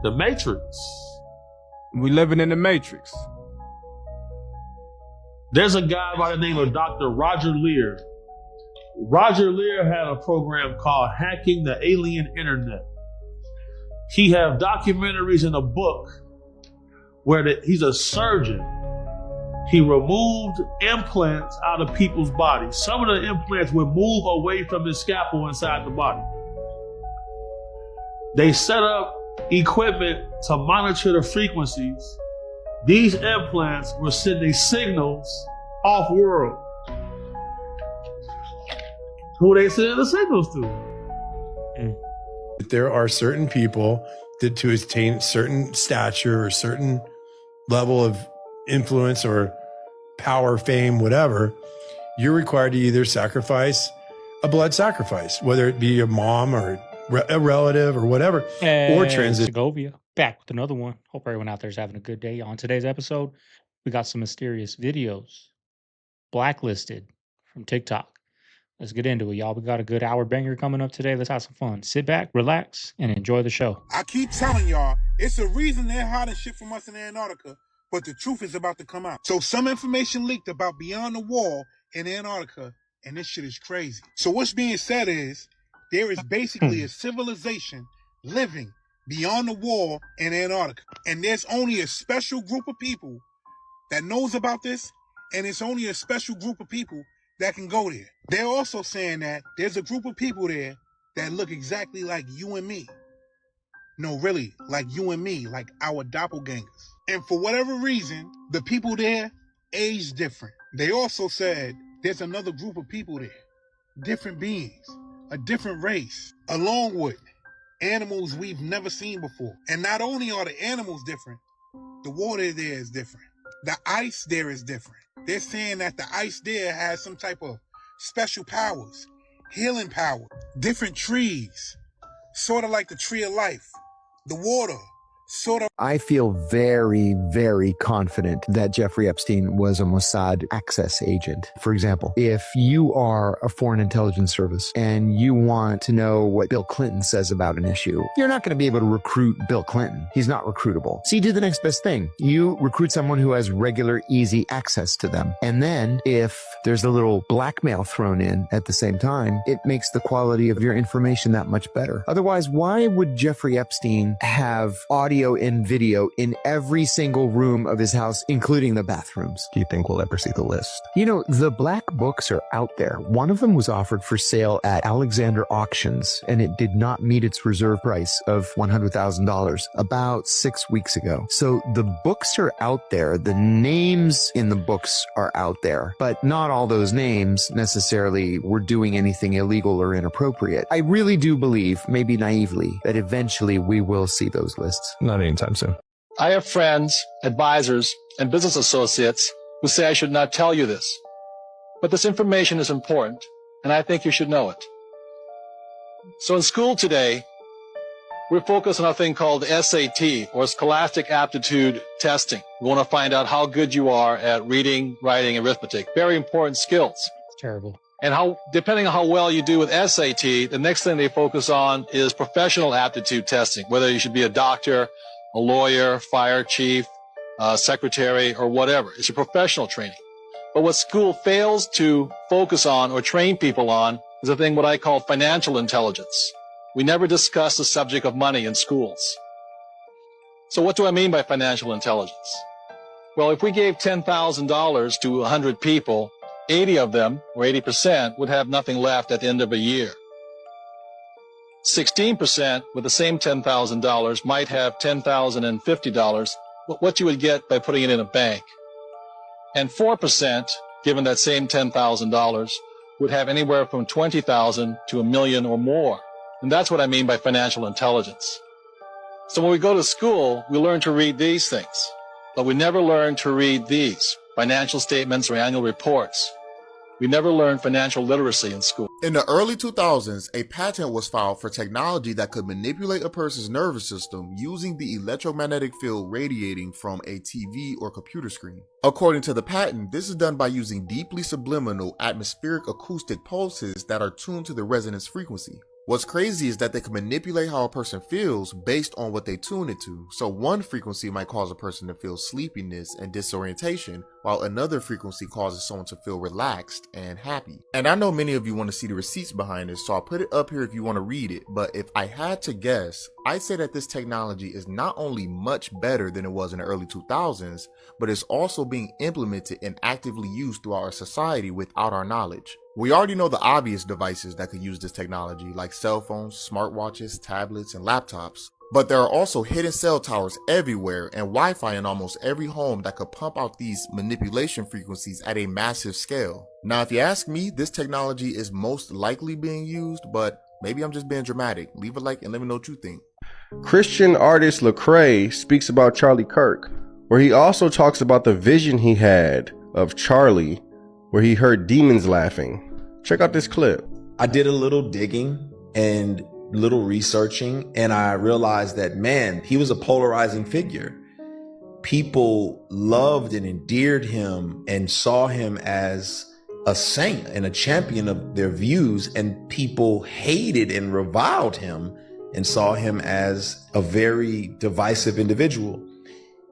The Matrix. We living in the Matrix. There's a guy by the name of Dr. Roger Lear. Roger Lear had a program called Hacking the Alien Internet. He have documentaries in a book where he's a surgeon. He removed implants out of people's bodies. Some of the implants would move away from the scalpel inside the body. They set up equipment to monitor the frequencies. These implants were sending signals off world. Who they sending the signals to? There are certain people that to attain certain stature or certain level of influence or power, fame, whatever, you're required to either sacrifice a blood sacrifice, whether it be a mom or a relative or whatever, or transition. Segovia, back with another one. Hope everyone out there is having a good day. On today's episode, we got some mysterious videos, blacklisted from TikTok. Let's get into it, y'all. We got a good hour banger coming up today. Let's have some fun. Sit back, relax, and enjoy the show. I keep telling y'all, it's a reason they're hiding shit from us in Antarctica, but the truth is about to come out. So some information leaked about Beyond the Wall in Antarctica, and this shit is crazy. So what's being said is, there is basically a civilization living beyond the wall in Antarctica. And there's only a special group of people that knows about this, and it's only a special group of people that can go there. They're also saying that there's a group of people there that look exactly like you and me. No, really, like you and me, like our doppelgangers. And for whatever reason, the people there age different. They also said there's another group of people there, different beings, a different race, along with animals we've never seen before. And not only are the animals different, the water there is different. The ice there is different. They're saying that the ice there has some type of special powers, healing power, different trees, sort of like the tree of life, the water, sort of. I feel very, very confident that Jeffrey Epstein was a Mossad access agent. For example, if you are a foreign intelligence service and you want to know what Bill Clinton says about an issue, you're not going to be able to recruit Bill Clinton. He's not recruitable. So you do the next best thing. You recruit someone who has regular, easy access to them. And then if there's a little blackmail thrown in at the same time, it makes the quality of your information that much better. Otherwise, why would Jeffrey Epstein have audio and video in every single room of his house, including the bathrooms? Do you think we'll ever see the list? You know, the black books are out there. One of them was offered for sale at Alexander Auctions, and it did not meet its reserve price of $100,000 about 6 weeks ago. So the books are out there. The names in the books are out there, but not all those names necessarily were doing anything illegal or inappropriate. I really do believe, maybe naively, that eventually we will see those lists. Not anytime soon. I have friends, advisors, and business associates who say I should not tell you this. But this information is important, and I think you should know it. So in school today, we're focused on a thing called SAT, or Scholastic Aptitude Testing. We want to find out how good you are at reading, writing, and arithmetic. Very important skills. It's terrible. And depending on how well you do with SAT, the next thing they focus on is professional aptitude testing, whether you should be a doctor, a lawyer, fire chief, secretary, or whatever. It's a professional training. But what school fails to focus on or train people on is a thing what I call financial intelligence. We never discuss the subject of money in schools. So what do I mean by financial intelligence? Well, if we gave $10,000 to 100 people, 80 of them, or 80%, would have nothing left at the end of a year. 16% with the same $10,000 might have $10,050, what you would get by putting it in a bank. And 4%, given that same $10,000, would have anywhere from $20,000 to $1 million or more. And that's what I mean by financial intelligence. So when we go to school, we learn to read these things, but we never learn to read these, financial statements or annual reports. We never learned financial literacy in school. In the early 2000s, a patent was filed for technology that could manipulate a person's nervous system using the electromagnetic field radiating from a TV or computer screen. According to the patent, this is done by using deeply subliminal atmospheric acoustic pulses that are tuned to the resonance frequency. What's crazy is that they can manipulate how a person feels based on what they tune it to. So one frequency might cause a person to feel sleepiness and disorientation, while another frequency causes someone to feel relaxed and happy. And I know many of you want to see the receipts behind this, so I'll put it up here if you want to read it. But if I had to guess, I'd say that this technology is not only much better than it was in the early 2000s, but it's also being implemented and actively used throughout our society without our knowledge. We already know the obvious devices that could use this technology, like cell phones, smartwatches, tablets, and laptops. But there are also hidden cell towers everywhere and Wi-Fi in almost every home that could pump out these manipulation frequencies at a massive scale. Now, if you ask me, this technology is most likely being used, but maybe I'm just being dramatic. Leave a like and let me know what you think. Christian artist Lecrae speaks about Charlie Kirk, where he also talks about the vision he had of Charlie, where he heard demons laughing. Check out this clip. I did a little digging and little researching, and I realized that, man, he was a polarizing figure. People loved and endeared him and saw him as a saint and a champion of their views, and people hated and reviled him and saw him as a very divisive individual.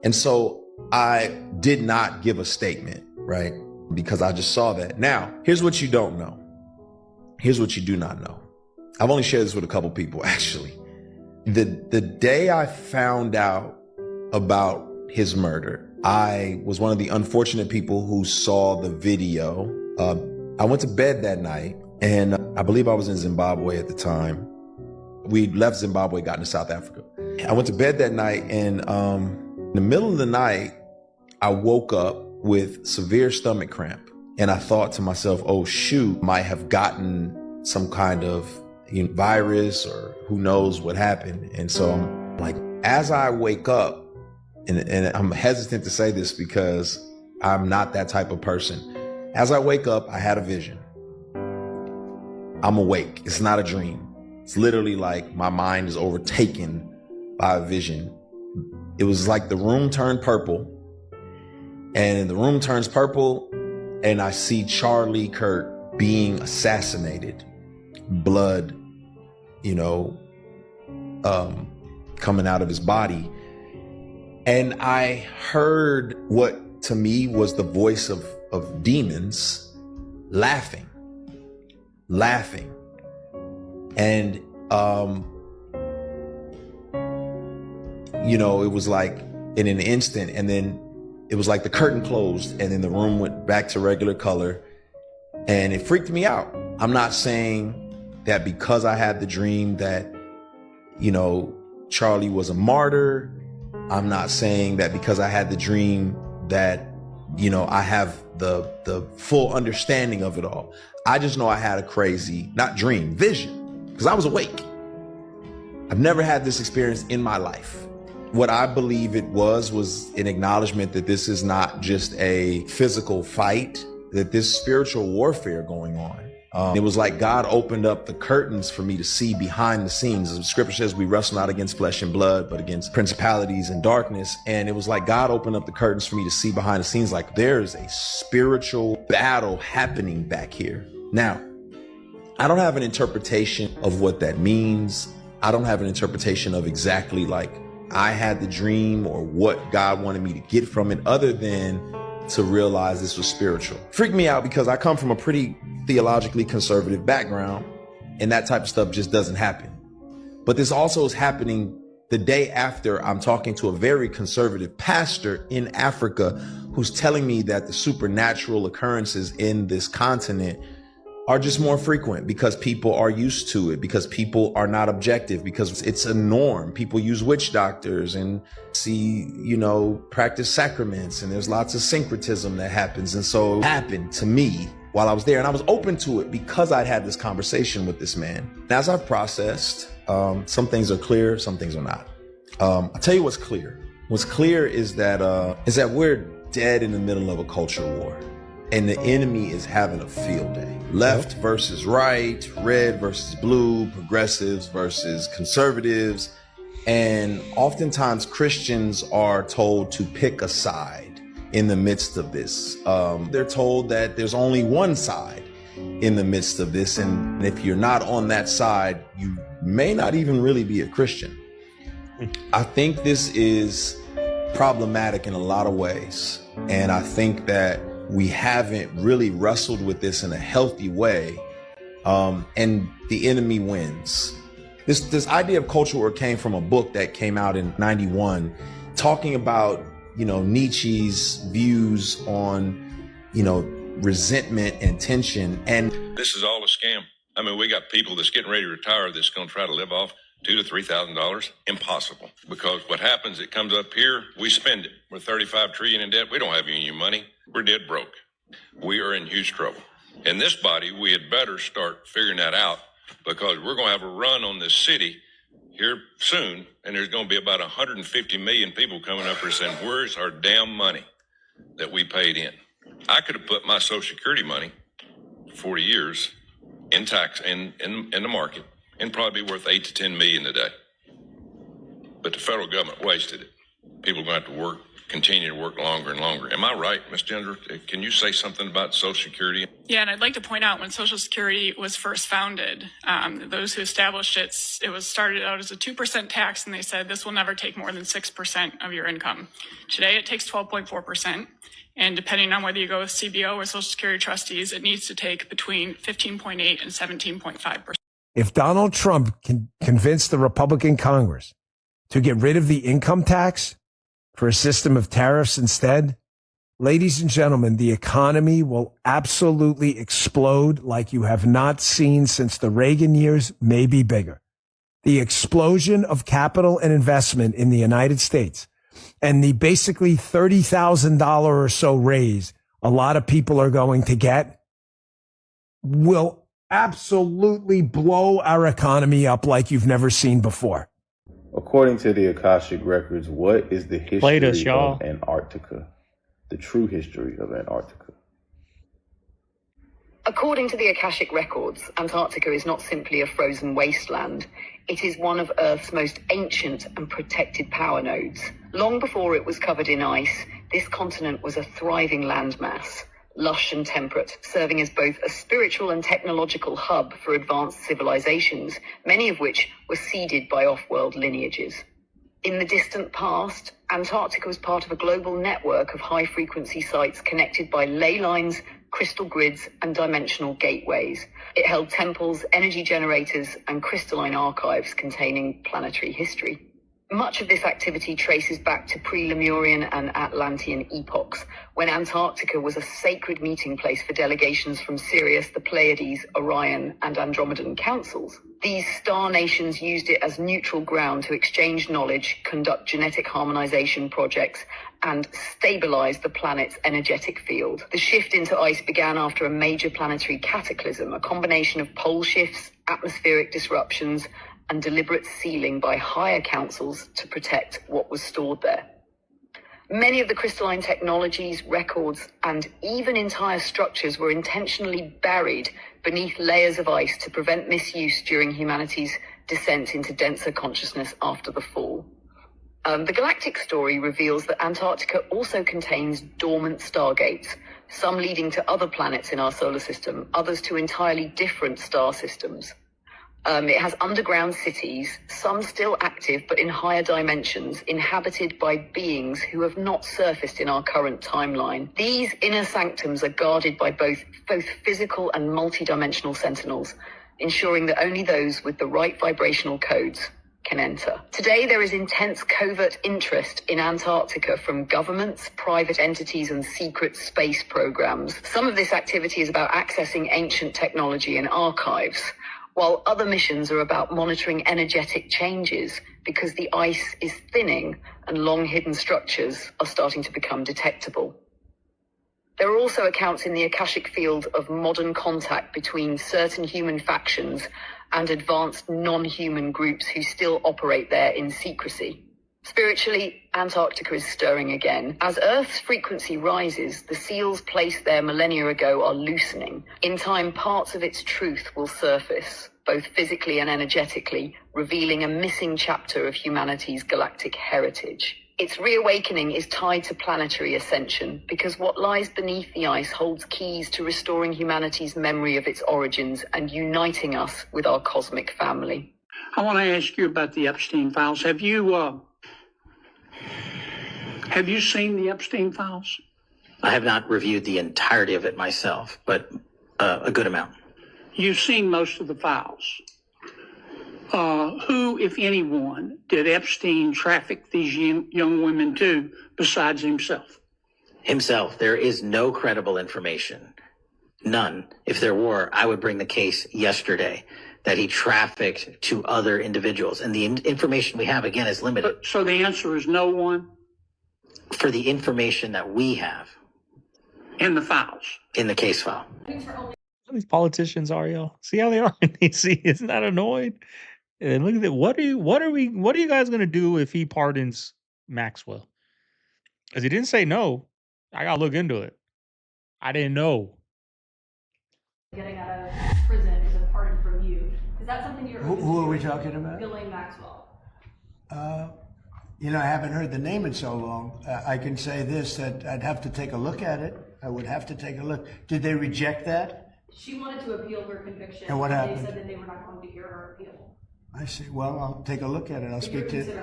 And so I did not give a statement, right? Because I just saw that. Now, here's what you don't know. Here's what you do not know. I've only shared this with a couple people, actually. The day I found out about his murder, I was one of the unfortunate people who saw the video. I went to bed that night, and I believe I was in Zimbabwe at the time. We left Zimbabwe, got into South Africa. I went to bed that night, and in the middle of the night, I woke up with severe stomach cramp. And I thought to myself, oh shoot, might have gotten some kind of virus or who knows what happened. And so I'm like, as I wake up, and I'm hesitant to say this because I'm not that type of person. As I wake up, I had a vision. I'm awake. It's not a dream. It's literally like my mind is overtaken by a vision. It was like the room turned purple, and the room turns purple, and I see Charlie Kirk being assassinated, blood, coming out of his body. And I heard what to me was the voice of demons laughing. And, it was like in an instant, and then it was like the curtain closed, and then the room went back to regular color, and it freaked me out. I'm not saying that because I had the dream that, Charlie was a martyr. I'm not saying that because I had the dream that, I have the full understanding of it all. I just know I had a crazy, not dream, vision, because I was awake. I've never had this experience in my life. What I believe it was an acknowledgement that this is not just a physical fight, that there's spiritual warfare going on. It was like God opened up the curtains for me to see behind the scenes. As the scripture says, we wrestle not against flesh and blood, but against principalities and darkness. And it was like God opened up the curtains for me to see behind the scenes, like there's a spiritual battle happening back here. Now, I don't have an interpretation of what that means. I don't have an interpretation of exactly like I had the dream or what God wanted me to get from it, other than to realize this was spiritual. Freaked me out because I come from a pretty theologically conservative background, and that type of stuff just doesn't happen. But this also is happening the day after I'm talking to a very conservative pastor in Africa who's telling me that the supernatural occurrences in this continent are just more frequent because people are used to it, because people are not objective, because it's a norm. People use witch doctors and see, practice sacraments, and there's lots of syncretism that happens. And so it happened to me while I was there, and I was open to it because I'd had this conversation with this man. And as I've processed, some things are clear, some things are not. I'll tell you what's clear. What's clear is that we're dead in the middle of a culture war. And the enemy is having a field day. Left versus right, red versus blue, progressives versus conservatives. And oftentimes Christians are told to pick a side in the midst of this. They're told that there's only one side. in the midst of this. And if you're not on that side, you may not even really be a Christian. I think this is problematic in a lot of ways. And I think that we haven't really wrestled with this in a healthy way. And the enemy wins. This idea of culture war came from a book that came out in 91, talking about, Nietzsche's views on, resentment and tension. And this is all a scam. I mean, we got people that's getting ready to retire that's going to try to live off $2,000 to $3,000. Impossible. Because what happens, it comes up here, we spend it. We're $35 trillion in debt. We don't have any money. We're dead broke. We are in huge trouble. In this body, we had better start figuring that out, because we're going to have a run on this city here soon, and there's going to be about 150 million people coming up here saying, where's our damn money that we paid in? I could have put my Social Security money for 40 years in tax in the market and probably be worth 8 to 10 million today. But the federal government wasted it. People are going to have to work, continue to work longer and longer. Am I right, Ms. Ginger? Can you say something about Social Security? Yeah, and I'd like to point out when Social Security was first founded, those who established it was started out as a 2% tax, and they said this will never take more than 6% of your income. Today, it takes 12.4%, and depending on whether you go with CBO or Social Security trustees, it needs to take between 15.8 and 17.5%. If Donald Trump can convince the Republican Congress to get rid of the income tax for a system of tariffs instead, ladies and gentlemen, the economy will absolutely explode like you have not seen since the Reagan years, maybe bigger. The explosion of capital and investment in the United States and the basically $30,000 or so raise a lot of people are going to get will absolutely blow our economy up like you've never seen before. According to the Akashic Records, what is the history y'all. of Antarctica? The true history of Antarctica. According to the Akashic Records, Antarctica is not simply a frozen wasteland. It is one of Earth's most ancient and protected power nodes. Long before it was covered in ice, this continent was a thriving landmass, lush and temperate, serving as both a spiritual and technological hub for advanced civilizations, many of which were seeded by off-world lineages. In the distant past, Antarctica was part of a global network of high-frequency sites connected by ley lines, crystal grids, and dimensional gateways. It held temples, energy generators, and crystalline archives containing planetary history. Much of this activity traces back to pre-Lemurian and Atlantean epochs, when Antarctica was a sacred meeting place for delegations from Sirius, the Pleiades, Orion, and Andromedan councils. These star nations used it as neutral ground to exchange knowledge, conduct genetic harmonization projects, and stabilize the planet's energetic field. The shift into ice began after a major planetary cataclysm, a combination of pole shifts, atmospheric disruptions, and deliberate sealing by higher councils to protect what was stored there. Many of the crystalline technologies, records, and even entire structures were intentionally buried beneath layers of ice to prevent misuse during humanity's descent into denser consciousness after the fall. The galactic story reveals that Antarctica also contains dormant stargates, some leading to other planets in our solar system, others to entirely different star systems. It has underground cities, some still active but in higher dimensions, inhabited by beings who have not surfaced in our current timeline. These inner sanctums are guarded by both physical and multidimensional sentinels, ensuring that only those with the right vibrational codes can enter. Today, there is intense covert interest in Antarctica from governments, private entities, and secret space programs. Some of this activity is about accessing ancient technology and archives, while other missions are about monitoring energetic changes because the ice is thinning and long-hidden structures are starting to become detectable. There are also accounts in the Akashic field of modern contact between certain human factions and advanced non-human groups who still operate there in secrecy. Spiritually, Antarctica is stirring again. As Earth's frequency rises, the seals placed there millennia ago are loosening. In time, parts of its truth will surface, both physically and energetically, revealing a missing chapter of humanity's galactic heritage. Its reawakening is tied to planetary ascension because what lies beneath the ice holds keys to restoring humanity's memory of its origins and uniting us with our cosmic family. I want to ask you about the Epstein files. Have you seen the Epstein files? I have not reviewed the entirety of it myself, but a good amount. You've seen most of the files. Who, if anyone, did Epstein traffic these young women to besides himself? Himself. There is no credible information. None. If there were, I would bring the case yesterday that he trafficked to other individuals. And the information we have, again, is limited. So the answer is no one? For the information that we have. In the files? In the case file. These politicians are, y'all. See how they are? See, isn't that annoying? And look at that. What are you guys gonna do if he pardons Maxwell? Because he didn't say no. I gotta look into it. I didn't know. Getting out of prison is a pardon from you. Is that something you're Who are we talking about? Ghislaine Maxwell. You know, I haven't heard the name in so long. I can say this, that I'd have to take a look at it. I would have to take a look. Did they reject that? She wanted to appeal her conviction. And what happened? They said that they were not going to hear her appeal. I see. Well, I'll take a look at it.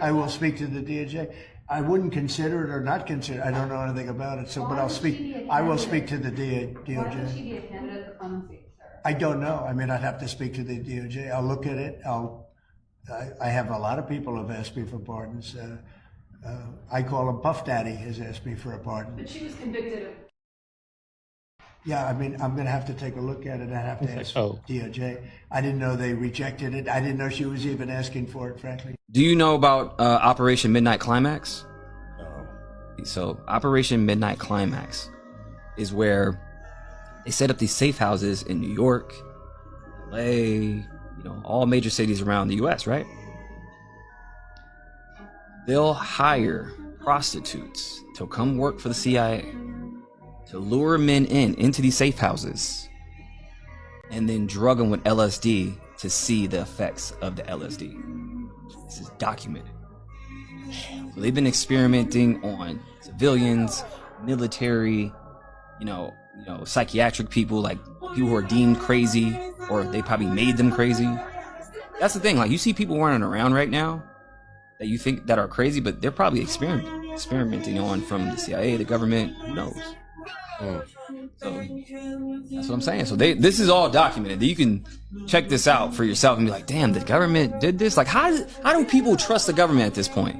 I will will speak to the DOJ. I wouldn't consider it or not consider it. I don't know anything about it. So, but I'll speak. I will speak to the DOJ. Why would she be a candidate for clemency, sir? I don't know. I mean, I'd have to speak to the DOJ. I'll look at it. I have a lot of people have asked me for pardons. I call him Puff Daddy has asked me for a pardon. But she was convicted of. Yeah, I mean, I'm going to have to take a look at it. I have to ask DOJ. I didn't know they rejected it. I didn't know she was even asking for it, frankly. Do you know about Operation Midnight Climax? So Operation Midnight Climax is where they set up these safe houses in New York, LA, all major cities around the US, right? They'll hire prostitutes to come work for the CIA to lure men into these safe houses and then drug them with LSD to see the effects of the LSD. This is documented. So they've been experimenting on civilians, military, psychiatric people, like people who are deemed crazy, or they probably made them crazy. That's the thing. Like, you see people running around right now that you think that are crazy, but they're probably experimenting on from the CIA, the government, who knows? So that's what I'm saying. So this is all documented. You can check this out for yourself and be like, damn, the government did this? Like, how do people trust the government at this point?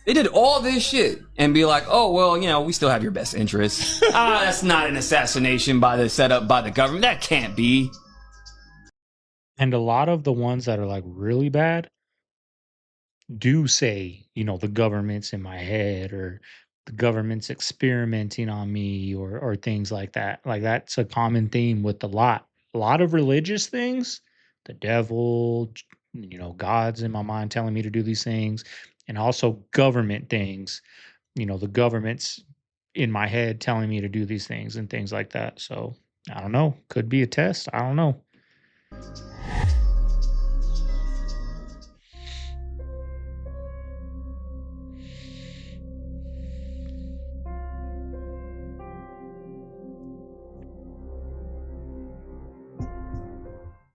They did all this shit and be like, oh, well, we still have your best interests. That's not an assassination set up by the government. That can't be. And a lot of the ones that are like really bad do say, the government's in my head, or the government's experimenting on me, or things like that. Like, that's a common theme with a lot of religious things. The devil, God's in my mind telling me to do these things, and also government things. The government's in my head telling me to do these things and things like that. So I don't know. Could be a test. I don't know.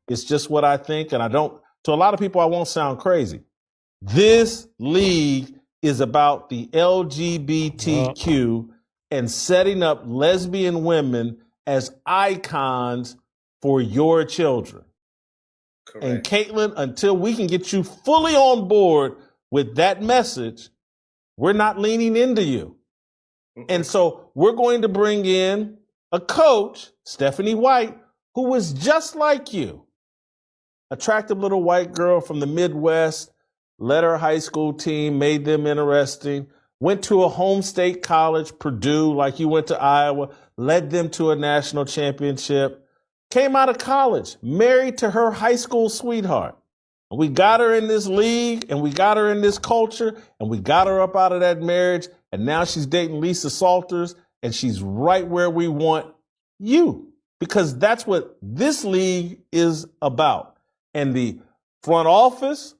It's just what I think, and to a lot of people, I won't sound crazy. This league is about the LGBTQ and setting up lesbian women as icons for your children. Correct. And Caitlin, until we can get you fully on board with that message, we're not leaning into you. And so we're going to bring in a coach, Stephanie White, who was just like you. Attractive little white girl from the Midwest, led her high school team, made them interesting, went to a home state college, Purdue, like you went to Iowa, led them to a national championship, came out of college, married to her high school sweetheart. We got her in this league, and we got her in this culture, and we got her up out of that marriage, and now she's dating Lisa Salters, and she's right where we want you, because that's what this league is about. And the front office,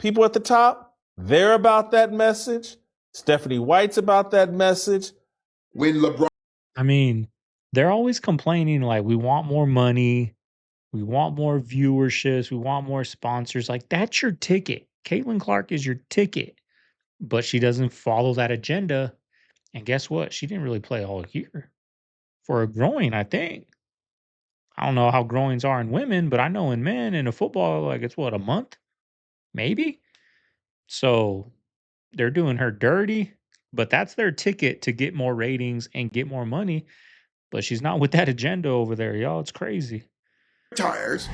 people at the top, they're about that message. Stephanie White's about that message. When LeBron, I mean, they're always complaining like we want more money, we want more viewerships, we want more sponsors. Like that's your ticket. Caitlin Clark is your ticket, but she doesn't follow that agenda. And guess what? She didn't really play all year for a groin, I think. I don't know how groins are in women, but I know in men in a football, like it's what, a month? Maybe. So they're doing her dirty, but that's their ticket to get more ratings and get more money. But she's not with that agenda over there, y'all. It's crazy. retires,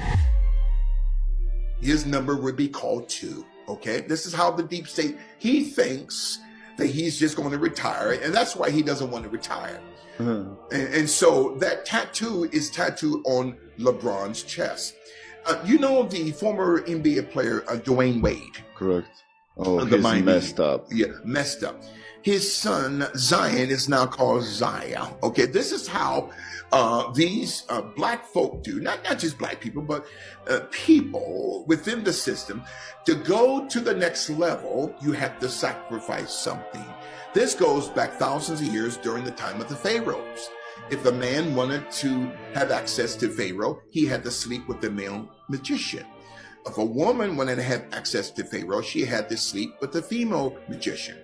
his number would be called 2. Okay, this is how the deep state, he thinks that he's just going to retire, and that's why he doesn't want to retire. And so that tattoo is tattooed on LeBron's chest. You know the former NBA player Dwayne Wade? Correct. Oh, The he's Miami- messed up. Yeah, messed up. His son Zion is now called Zaya. Okay, this is how these black folk do, not just black people, but people within the system. To go to the next level, you have to sacrifice something. This goes back thousands of years during the time of the pharaohs. If a man wanted to have access to Pharaoh, he had to sleep with the male magician. If a woman wanted to have access to Pharaoh, she had to sleep with the female magician.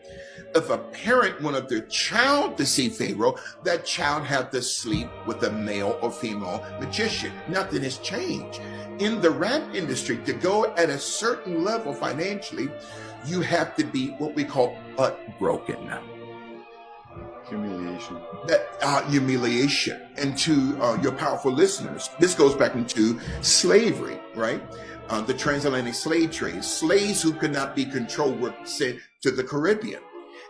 If a parent wanted their child to see Pharaoh, that child had to sleep with a male or female magician. Nothing has changed. In the rap industry, to go at a certain level financially, you have to be what we call butt broken now. Humiliation. That humiliation. And to your powerful listeners, this goes back into slavery, right? The transatlantic slave trade. Slaves who could not be controlled were sent to the Caribbean.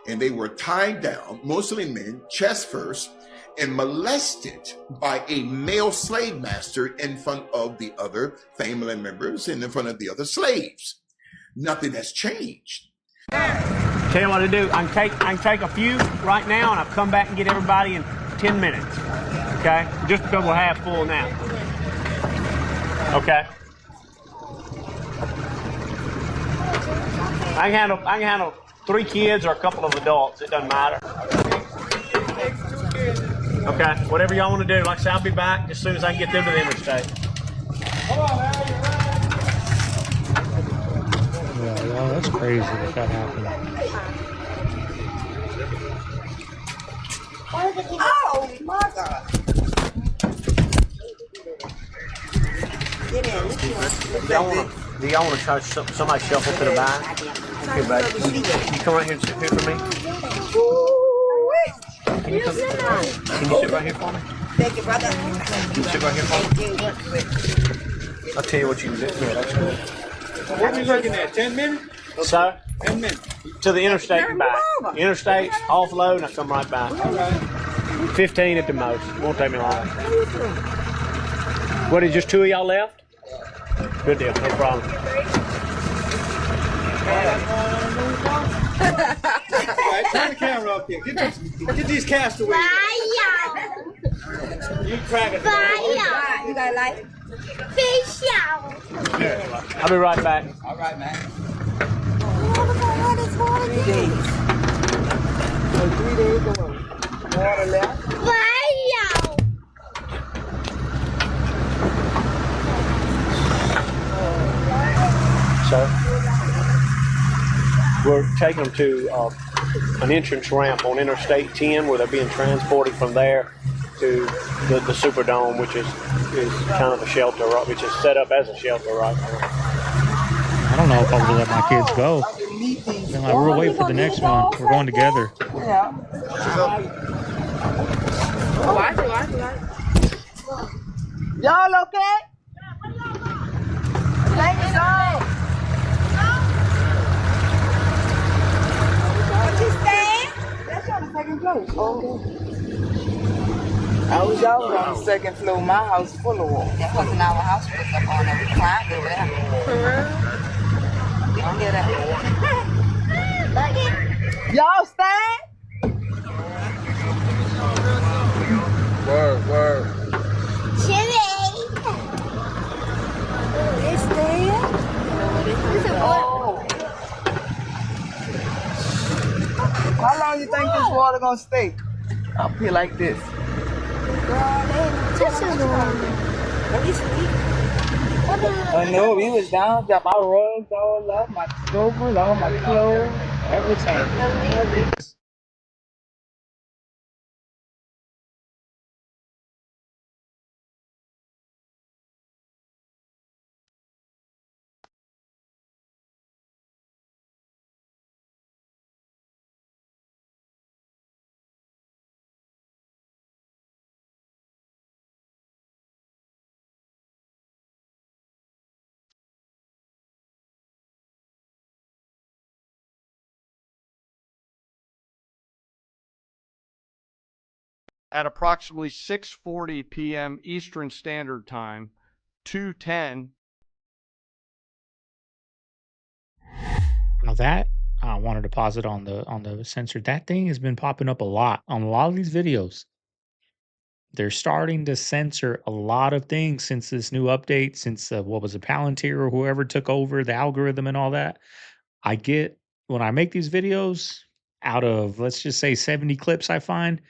And they were tied down, mostly men, chest first, and molested by a male slave master in front of the other family members and in front of the other slaves. Nothing has changed. Tell you what to do. I can take a few right now, and I'll come back and get everybody in 10 minutes. Okay? Just because we're half full now. Okay? I can handle 3 kids or a couple of adults. It doesn't matter. Okay? Whatever y'all want to do. Like I said, I'll be back as soon as I can get them to the interstate. Yeah, y'all, that's crazy that happened. Oh my God. Do y'all want to try somebody shuffle to the back? Okay, buddy. You come right here and sit here for me. Can you sit right here for me? Thank you, brother. Can you sit right here for me? I'll tell you what you can do. Yeah, that's good. What are we looking at? 10 minutes? So, 10 minutes. to the interstate and back. Interstate, offload, and I come right back. 15 at the most. Won't take me long. What, is just 2 of y'all left? Good deal, no problem. Right, turn the camera up here. Get these castaways. You crack it. You got like fish out. I'll be right back. All right, man. What is 3 days? 3 days ago. Water left. Fire! So, we're taking them to an entrance ramp on Interstate 10 where they're being transported from there to the Superdome, which is kind of a shelter, right, which is set up as a shelter right now. I don't know if I would let my kids go. They're like, we'll wait for the next one. We're going together. Yeah. Watch it. Y'all okay? Thank you, so. What you saying? That's on the second floor. Oh. I was always on the second floor. My house full of water. That wasn't our house. We was up on there. We climbed over there. For real? Don't get up. Y'all stand? Word. Chili. It's there? Oh. How long you think this water gonna stay up here like this? I know, we was down, got my rugs all up, my sofas, all my clothes, everything. At approximately 6:40 p.m. Eastern Standard Time, 2:10. Now that I wanted to pause it on the sensor. That thing has been popping up a lot on a lot of these videos. They're starting to censor a lot of things since this new update, since what was it, Palantir or whoever took over the algorithm and all that. I get when I make these videos, out of let's just say 70 clips I find,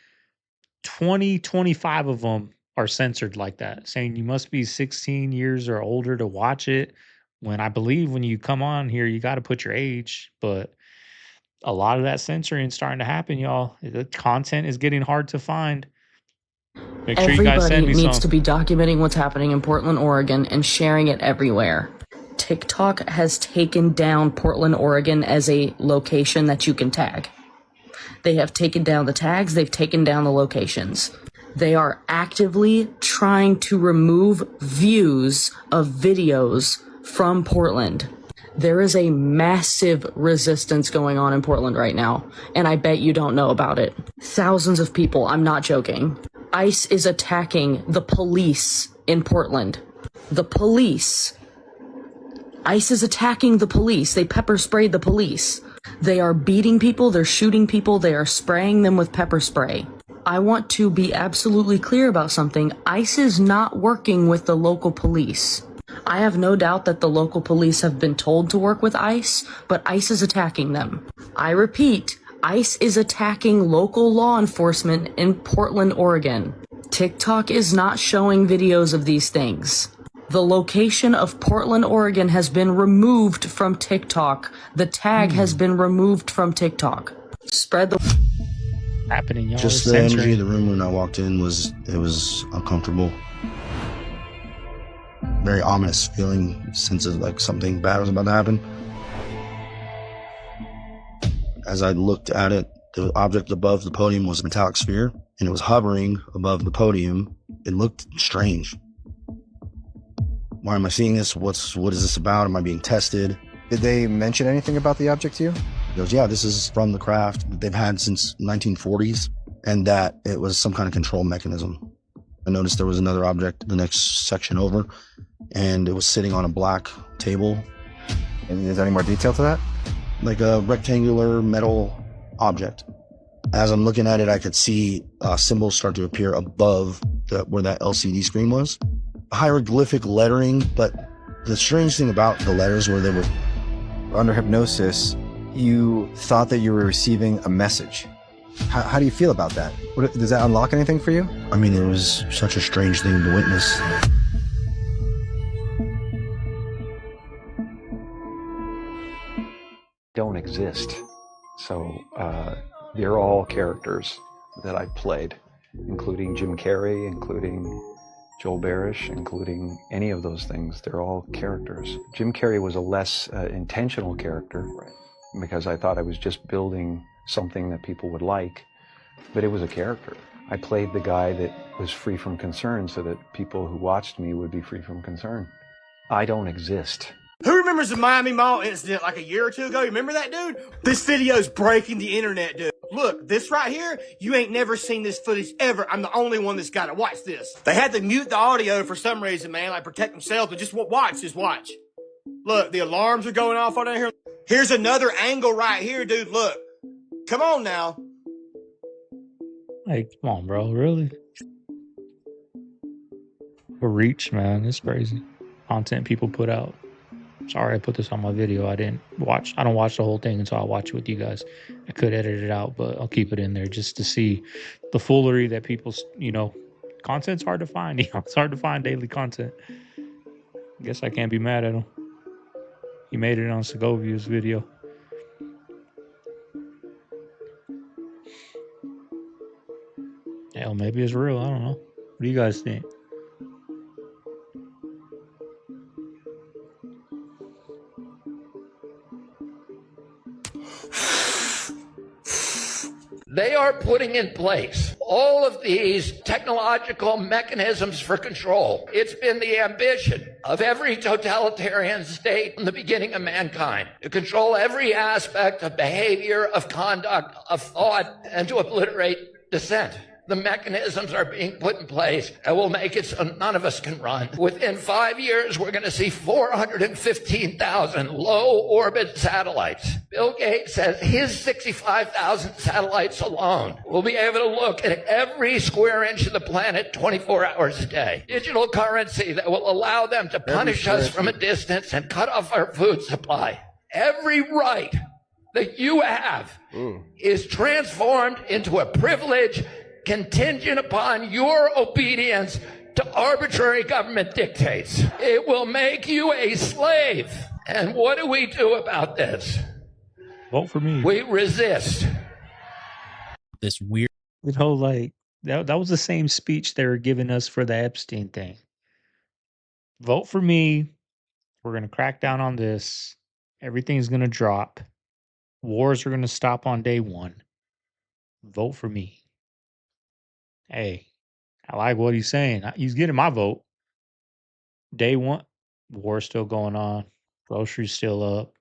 20, 25 of them are censored like that, saying you must be 16 years or older to watch it. When I believe when you come on here, you got to put your age, but a lot of that censoring is starting to happen, y'all. The content is getting hard to find. Make sure you guys Everybody send me needs some. to be documenting what's happening in Portland, Oregon, and sharing it everywhere. TikTok has taken down Portland, Oregon as a location that you can tag. They have taken down the tags, they've taken down the locations. They are actively trying to remove views of videos from Portland. There is a massive resistance going on in Portland right now, and I bet you don't know about it. Thousands of people, I'm not joking. ICE is attacking the police in Portland. The police. ICE is attacking the police. They pepper sprayed the police. They are beating people, they're shooting people, they are spraying them with pepper spray. I want to be absolutely clear about something. ICE is not working with the local police. I have no doubt that the local police have been told to work with ICE, but ICE is attacking them. I repeat, ICE is attacking local law enforcement in Portland, Oregon. TikTok is not showing videos of these things. The location of Portland, Oregon has been removed from TikTok. The tag has been removed from TikTok. Spread the happening, y'all. Just the energy of the room when I walked in was uncomfortable. Very ominous feeling, sense of like something bad was about to happen. As I looked at it, the object above the podium was a metallic sphere, and it was hovering above the podium. It looked strange. Why am I seeing this? What is this about? Am I being tested? Did they mention anything about the object to you? He goes, yeah, this is from the craft that they've had since 1940s, and that it was some kind of control mechanism. I noticed there was another object the next section over, and it was sitting on a black table. And is there any more detail to that? Like a rectangular metal object. As I'm looking at it, I could see symbols start to appear above where that LCD screen was. Hieroglyphic lettering, but the strange thing about the letters were they were... Under hypnosis, you thought that you were receiving a message. How do you feel about that? Does that unlock anything for you? I mean, it was such a strange thing to witness. Don't exist. So they're all characters that I played, including Jim Carrey, including Joel Barish, including any of those things. They're all characters. Jim Carrey was a less intentional character, because I thought I was just building something that people would like, but it was a character. I played the guy that was free from concern so that people who watched me would be free from concern. I don't exist. Who remembers the Miami Mall incident like a year or two ago? You remember that, dude? This video's breaking the internet, dude. Look, this right here, you ain't never seen this footage ever. I'm the only one that's got it. Watch this. They had to mute the audio for some reason, man, like protect themselves, but just watch. Look, the alarms are going off on here. Here's another angle right here, dude. Look. Come on now. Like, come on, bro. Really? The reach, man. It's crazy. Content people put out. Sorry I put this on my video. I don't watch the whole thing until I watch it with you guys. I could edit it out, but I'll keep it in there just to see the foolery that people, content's hard to find. It's hard to find daily content. I guess I can't be mad at him. He made it on Segovia's video. Hell, maybe it's real. I don't know. What do you guys think? They are putting in place all of these technological mechanisms for control. It's been the ambition of every totalitarian state from the beginning of mankind to control every aspect of behavior, of conduct, of thought, and to obliterate dissent. The mechanisms are being put in place that will make it so none of us can run. Within 5 years, we're going to see 415,000 low-orbit satellites. Bill Gates says his 65,000 satellites alone will be able to look at every square inch of the planet 24 hours a day. Digital currency that will allow them to punish us from a distance and cut off our food supply. Every right that you have is transformed into a privilege contingent upon your obedience to arbitrary government dictates. It will make you a slave. And what do we do about this? Vote for me. We resist. This weird, that was the same speech they were giving us for the Epstein thing. Vote for me. We're going to crack down on this. Everything's going to drop. Wars are going to stop on day one. Vote for me. Hey, I like what he's saying. He's getting my vote. Day one, war's still going on. Groceries still up.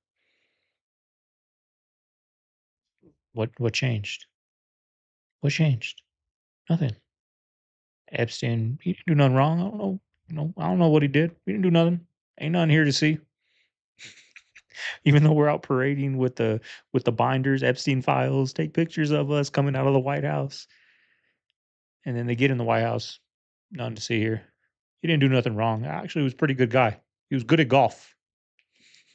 What changed? What changed? Nothing. Epstein, he didn't do nothing wrong. I don't know. I don't know what he did. We didn't do nothing. Ain't nothing here to see. Even though we're out parading with the binders, Epstein files, take pictures of us coming out of the White House. And then they get in the White House. Nothing to see here. He didn't do nothing wrong. Actually, he was a pretty good guy. He was good at golf.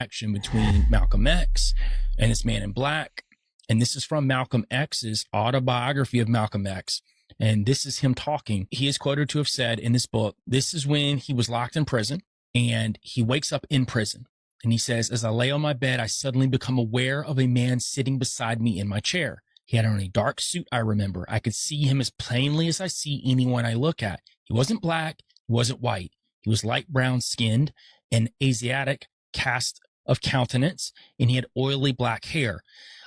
Action between Malcolm X and this man in black. And this is from Malcolm X's autobiography of Malcolm X. And this is him talking. He is quoted to have said in this book, this is when he was locked in prison and he wakes up in prison. And he says, as I lay on my bed, I suddenly become aware of a man sitting beside me in my chair. He had on a dark suit, I remember. I could see him as plainly as I see anyone I look at. He wasn't black. He wasn't white. He was light brown skinned, an Asiatic cast of countenance, and he had oily black hair.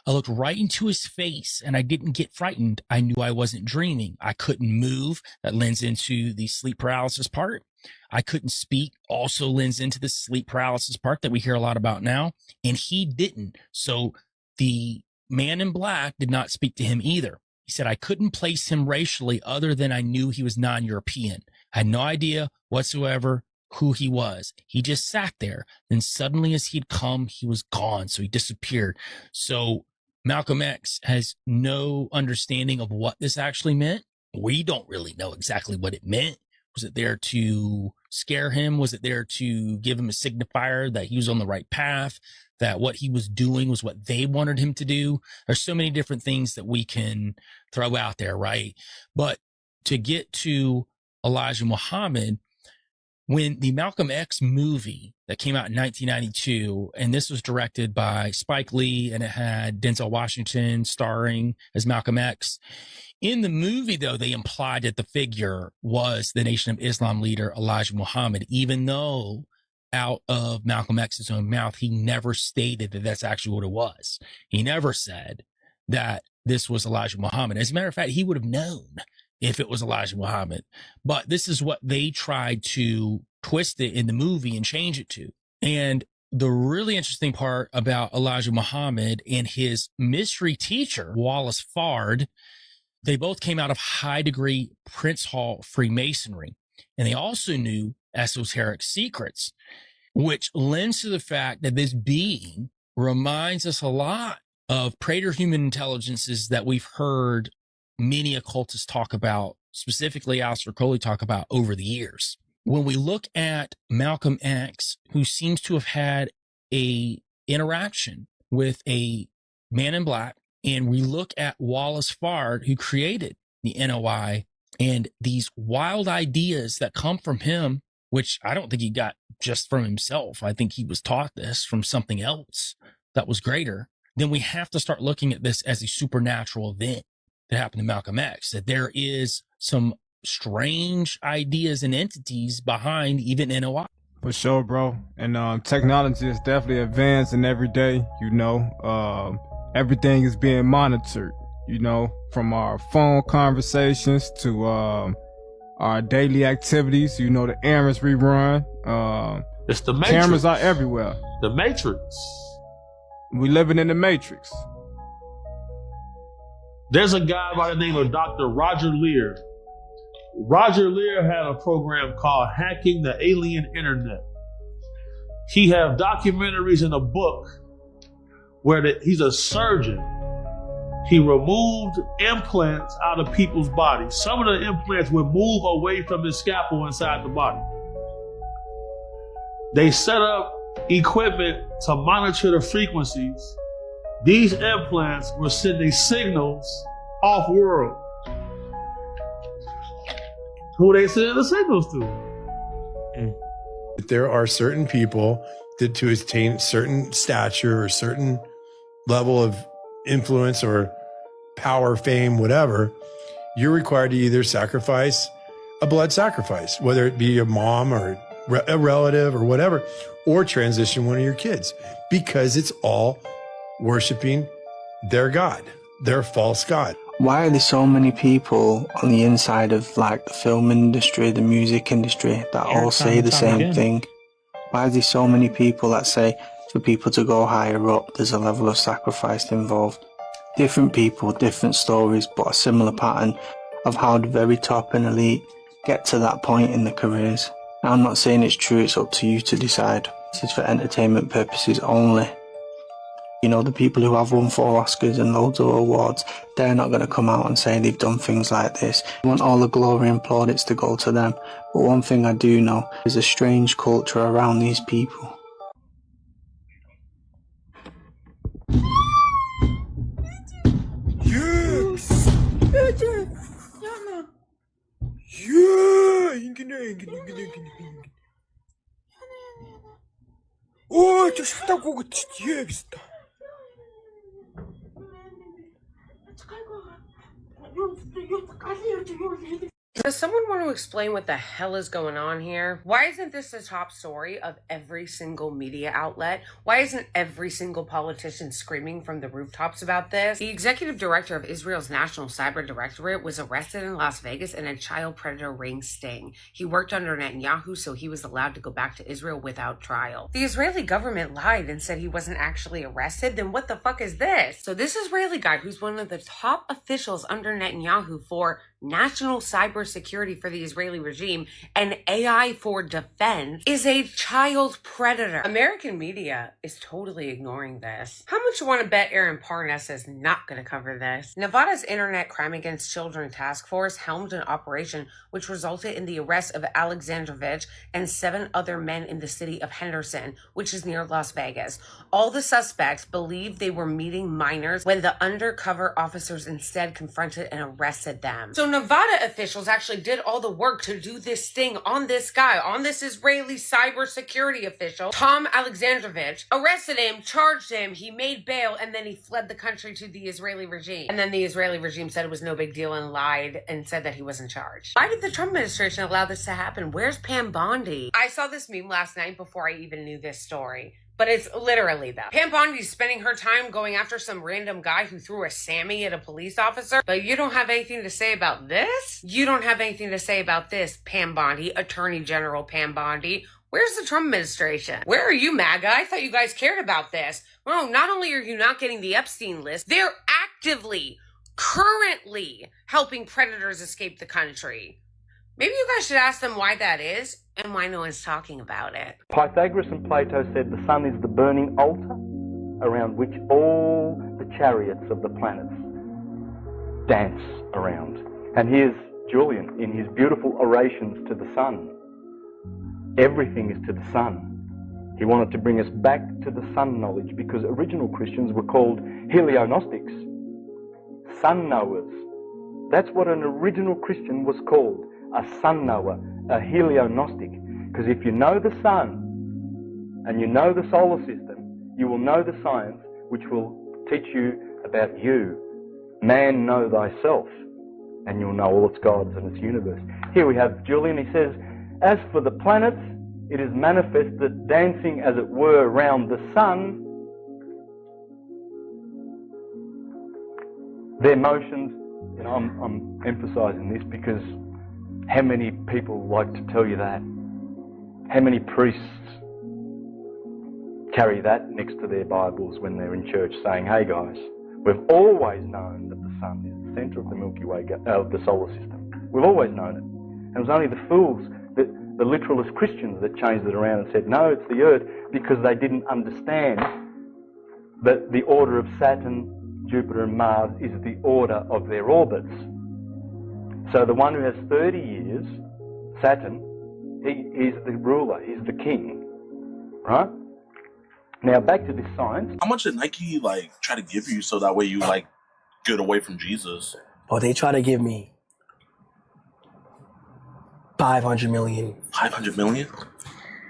I looked right into his face and I didn't get frightened. I knew I wasn't dreaming. I couldn't move. That lends into the sleep paralysis part. I couldn't speak. Also lends into the sleep paralysis part that we hear a lot about now. And he didn't. So the man in black did not speak to him either. He said, I couldn't place him racially other than I knew he was non-European. I had no idea whatsoever who he was. He just sat there. Then suddenly as he'd come, he was gone. So he disappeared. So Malcolm X has no understanding of what this actually meant. We don't really know exactly what it meant. Was it there to scare him? Was it there to give him a signifier that he was on the right path, that what he was doing was what they wanted him to do? There's so many different things that we can throw out there, right? But to get to Elijah Muhammad, when the Malcolm X movie that came out in 1992, and this was directed by Spike Lee, and it had Denzel Washington starring as Malcolm X. In the movie, though, they implied that the figure was the Nation of Islam leader, Elijah Muhammad, even though out of Malcolm X's own mouth, he never stated that that's actually what it was. He never said that this was Elijah Muhammad. As a matter of fact, he would have known if it was Elijah Muhammad. But this is what they tried to twist it in the movie and change it to. And the really interesting part about Elijah Muhammad and his mystery teacher, Wallace Fard, they both came out of high degree Prince Hall Freemasonry. And they also knew esoteric secrets, which lends to the fact that this being reminds us a lot of Praetor human intelligences that we've heard many occultists talk about, specifically Aleister Crowley talk about over the years. When we look at Malcolm X, who seems to have had a interaction with a man in black And we look at Wallace Fard, who created the NOI, and these wild ideas that come from him, which I don't think he got just from himself. I think he was taught this from something else that was greater. Then we have to start looking at this as a supernatural event that happened to Malcolm X, that there is some strange ideas and entities behind even NOI. For sure, bro. And technology is definitely advancing every day, you know. Everything is being monitored, you know, from our phone conversations to our daily activities, you know, the errands we run. It's the Matrix. Cameras are everywhere. The Matrix. We living in the Matrix. There's a guy by the name of Dr. Roger Lear. Roger Lear had a program called Hacking the Alien Internet. He have documentaries in a book where he's a surgeon. He removed implants out of people's bodies. Some of the implants would move away from the scalpel inside the body. They set up equipment to monitor the frequencies. These implants were sending signals off-world. Who they sending the signals to? There are certain people that to attain certain stature or certain level of influence or power, fame, whatever, you're required to either sacrifice a blood sacrifice, whether it be a mom or a relative or whatever, or transition one of your kids, because it's all worshiping their God, their false God. Why are there so many people on the inside of like the film industry, the music industry that all say the same thing? Why are there so many people that say for people to go higher up, there's a level of sacrifice involved? Different people, different stories, but a similar pattern of how the very top and elite get to that point in their careers. Now, I'm not saying it's true, it's up to you to decide. This is for entertainment purposes only. You know, the people who have won 4 Oscars and loads of awards, they're not going to come out and say they've done things like this. I want all the glory and plaudits to go to them. But one thing I do know is a strange culture around these people. Ой, ты что такое? Текст. Does someone want to explain what the hell is going on here? Why isn't this the top story of every single media outlet? Why isn't every single politician screaming from the rooftops about this? The executive director of Israel's National Cyber Directorate was arrested in Las Vegas in a child predator ring sting. He worked under Netanyahu, so he was allowed to go back to Israel without trial. The Israeli government lied and said he wasn't actually arrested. Then what the fuck is this? So this Israeli guy, who's one of the top officials under Netanyahu for national cybersecurity for the Israeli regime and AI for defense, is a child predator. American media is totally ignoring this. How much you want to bet Aaron Parnas is not going to cover this? Nevada's Internet Crime Against Children Task Force helmed an operation which resulted in the arrest of Alexandrovich and 7 other men in the city of Henderson, which is near Las Vegas. All the suspects believed they were meeting minors when the undercover officers instead confronted and arrested them. So Nevada officials actually did all the work to do this sting on this guy, on this Israeli cybersecurity official, Tom Alexandrovich, arrested him, charged him, he made bail, and then he fled the country to the Israeli regime. And then the Israeli regime said it was no big deal and lied and said that he wasn't charged. Why did the Trump administration allow this to happen? Where's Pam Bondi? I saw this meme last night before I even knew this story. But it's literally that. Pam Bondi's spending her time going after some random guy who threw a Sammy at a police officer. But you don't have anything to say about this? You don't have anything to say about this, Pam Bondi, Attorney General Pam Bondi. Where's the Trump administration? Where are you, MAGA? I thought you guys cared about this. Well, not only are you not getting the Epstein list, they're actively, currently helping predators escape the country. Maybe you guys should ask them why that is and why no one's talking about it. Pythagoras and Plato said the sun is the burning altar around which all the chariots of the planets dance around. And here's Julian in his beautiful orations to the sun. Everything is to the sun. He wanted to bring us back to the sun knowledge because original Christians were called heliognostics. sun knowers. That's what an original Christian was called, a sun knower, a heliognostic. Because if you know the sun and you know the solar system, you will know the science which will teach you about you. Man, know thyself, and you'll know all its gods and its universe. Here we have Julian, he says, as for the planets, it is manifest that dancing, as it were, round the sun, their motions, you know, I'm emphasizing this because how many people like to tell you that? How many priests carry that next to their Bibles when they're in church saying, hey guys, we've always known that the sun is the center of the Milky Way, of the solar system. We've always known it. And it was only the fools, the literalist Christians, that changed it around and said, no, it's the earth, because they didn't understand that the order of Saturn, Jupiter and Mars is the order of their orbits. So the one who has 30 years, Saturn, he's the ruler, he's the king, right? Now back to this science. How much did Nike try to give you so that way you get away from Jesus? Oh, they try to give me 500 million. 500 million?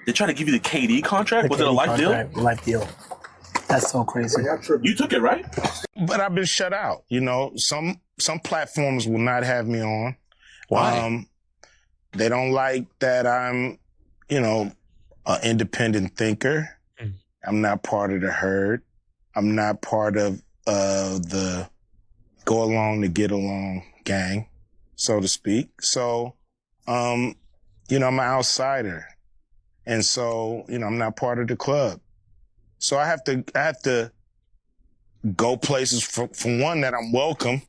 They try to give you the KD contract? Was it a life deal? Life deal. That's so crazy. You took it, right? But I've been shut out. You know, some platforms will not have me on. Why? They don't like that I'm, an independent thinker. I'm not part of the herd. I'm not part of the go along to get along gang, so to speak. So, I'm an outsider. And so, I'm not part of the club. So I have to go places for one that I'm welcome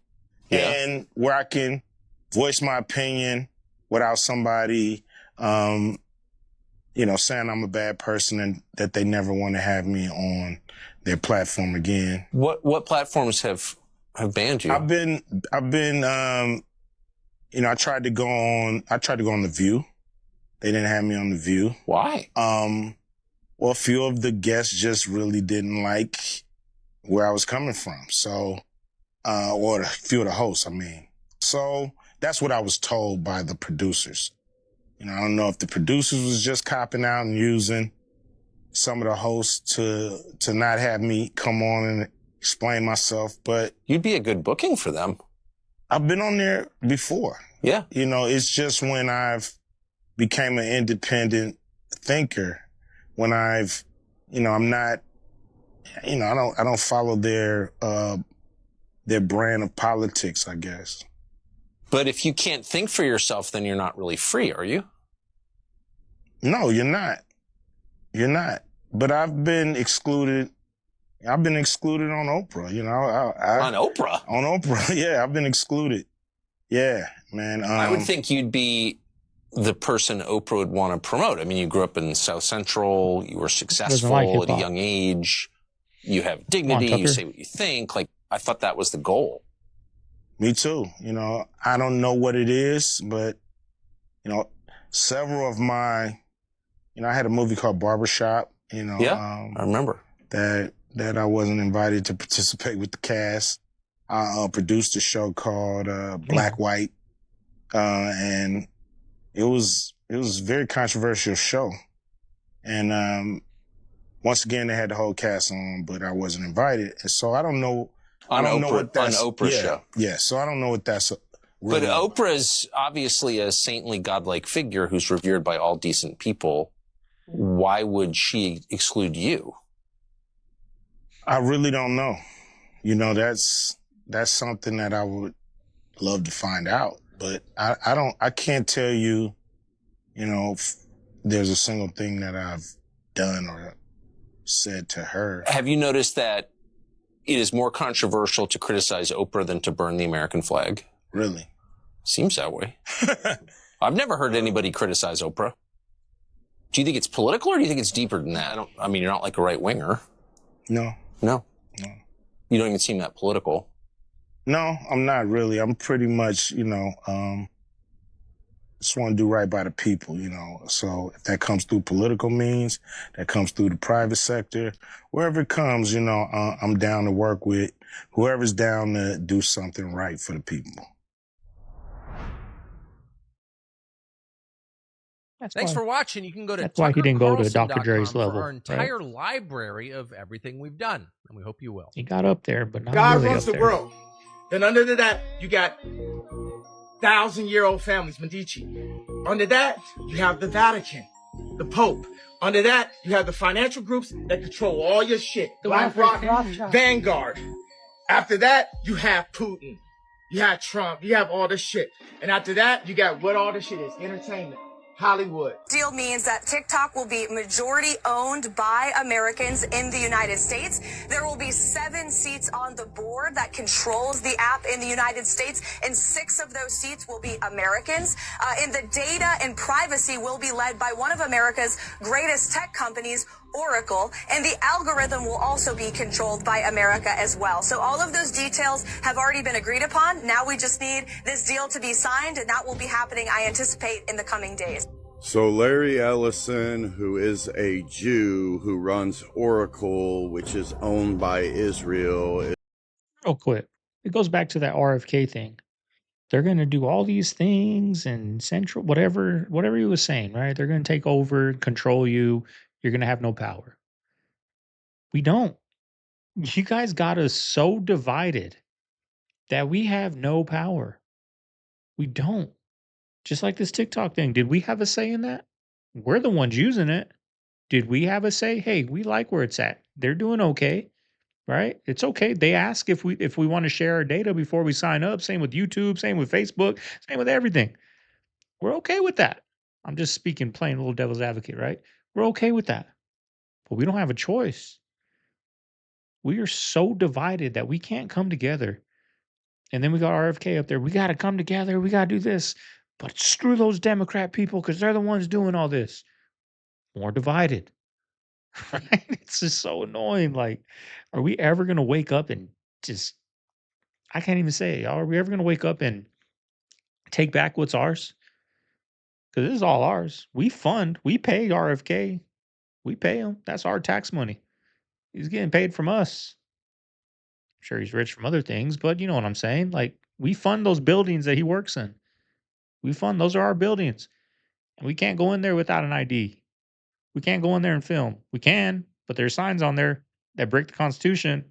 and where I can voice my opinion without somebody, saying I'm a bad person and that they never want to have me on their platform again. What platforms have banned you? I've been, I tried to go on The View. They didn't have me on The View. Why? Well, a few of the guests just really didn't like where I was coming from. So, or a few of the hosts, I mean. So that's what I was told by the producers. I don't know if the producers was just copping out and using some of the hosts to not have me come on and explain myself, but... You'd be a good booking for them. I've been on there before. Yeah. It's just when I've became an independent thinker, when I've, I'm not, I don't follow their brand of politics, I guess. But if you can't think for yourself, then you're not really free, are you? No, you're not. You're not. But I've been excluded. I've been excluded on Oprah, on Oprah? On Oprah, yeah, I've been excluded. Yeah, man. I would think you'd be the person Oprah would want to promote. I mean, you grew up in South Central, you were successful at a young age, you have dignity, you say what you think. I thought that was the goal. Me too. I don't know what it is, but, several of my, I had a movie called Barbershop, I remember. That I wasn't invited to participate with the cast. I produced a show called Black White, and it was a very controversial show. And once again, they had the whole cast on, but I wasn't invited. And so I don't know. On I don't know what that's, on Oprah's show. Yeah, so I don't know what that's. But Oprah's obviously a saintly, godlike figure who's revered by all decent people. Why would she exclude you? I really don't know. That's something that I would love to find out. But I can't tell you, if there's a single thing that I've done or said to her. Have you noticed that it is more controversial to criticize Oprah than to burn the American flag? Really? Seems that way. I've never heard anybody criticize Oprah. Do you think it's political or do you think it's deeper than that? You're not like a right winger. No. No. You don't even seem that political. No, I'm not really. I'm pretty much, Just want to do right by the people, you know. So if that comes through political means, that comes through the private sector, wherever it comes, you know, I'm down to work with whoever's down to do something right for the people. Thanks for watching. You can go to That's why he didn't go to Dr. Dre's tuckercarlson.com level, for our right? entire library of everything we've done, and we hope you will. He got up there, but not God really runs up the there. world. Then under that, you got 1,000-year-old families, Medici. Under that, you have the Vatican, the Pope. Under that, you have the financial groups that control all your shit. BlackRock, Vanguard. After that, you have Putin. You have Trump. You have all this shit. And after that, you got what all this shit is. Entertainment. Hollywood. Deal means that TikTok will be majority owned by Americans in the United States. There will be 7 seats on the board that controls the app in the United States, and 6 of those seats will be Americans. And the data and privacy will be led by one of America's greatest tech companies, Oracle, and the algorithm will also be controlled by America as well. So all of those details have already been agreed upon. Now we just need this deal to be signed, and that will be happening, I anticipate, in the coming days. So Larry Ellison, who is a Jew who runs Oracle, which is owned by Israel. Real quick, it goes back to that RFK thing. They're going to do all these things and central, whatever he was saying, right? They're going to take over, control you. You're going to have no power. We don't. You guys got us so divided that we have no power. We don't. Just like this TikTok thing. Did we have a say in that? We're the ones using it. Did we have a say? Hey, we like where it's at. They're doing okay, right? It's okay. They ask if we want to share our data before we sign up. Same with YouTube, same with Facebook, same with everything. We're okay with that. I'm just speaking plain little devil's advocate, right? We're okay with that. But we don't have a choice. We are so divided that we can't come together. And then we got RFK up there. We got to come together. We got to do this. But screw those Democrat people because they're the ones doing all this. More divided. Right? It's just so annoying. Like, are we ever going to wake up and just, I can't even say, are we ever going to wake up and take back what's ours? Because this is all ours. We pay RFK. We pay him. That's our tax money. He's getting paid from us. I'm sure he's rich from other things, but you know what I'm saying? Like, we fund those buildings that he works in. Those are our buildings. And we can't go in there without an ID. We can't go in there and film. We can, but there's signs on there that break the Constitution.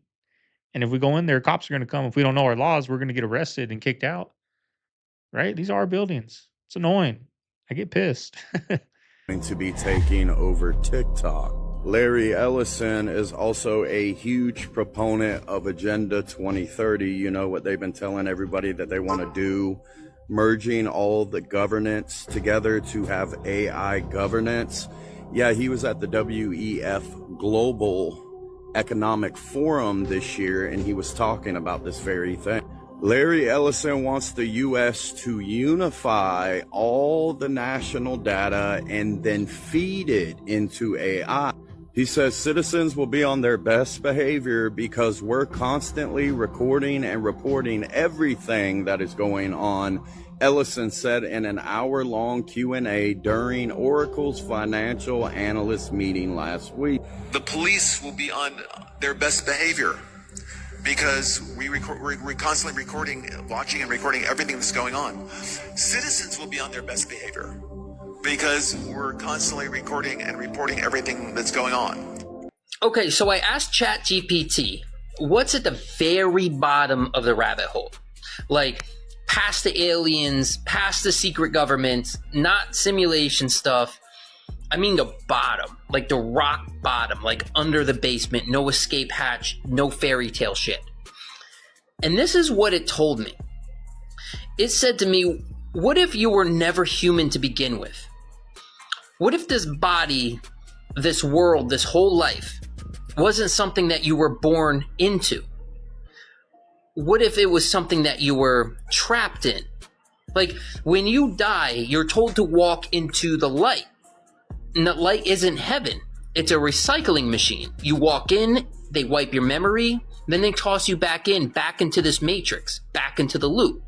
And if we go in there, cops are going to come. If we don't know our laws, we're going to get arrested and kicked out. Right? These are our buildings. It's annoying. I get pissed. To be taking over TikTok. Larry Ellison is also a huge proponent of Agenda 2030. You know what they've been telling everybody that they want to do, merging all the governance together to have AI governance. Yeah, he was at the WEF Global Economic Forum this year, and he was talking about this very thing. Larry Ellison wants the U.S. to unify all the national data and then feed it into AI. He says citizens will be on their best behavior because we're constantly recording and reporting everything that is going on, Ellison said in an hour-long Q&A during Oracle's financial analyst meeting last week. The police will be on their best behavior because we're constantly watching and recording everything that's going on. Citizens will be on their best behavior because we're constantly recording and reporting everything that's going on. Okay, so I asked ChatGPT, what's at the very bottom of the rabbit hole? Like, past the aliens, past the secret government, not simulation stuff. I mean the bottom, like the rock bottom, like under the basement, no escape hatch, no fairy tale shit. And this is what it told me. It said to me, what if you were never human to begin with? What if this body, this world, this whole life wasn't something that you were born into? What if it was something that you were trapped in? Like, when you die, you're told to walk into the light. And that light isn't heaven. It's a recycling machine. You walk in, they wipe your memory, then they toss you back into this matrix, back into the loop.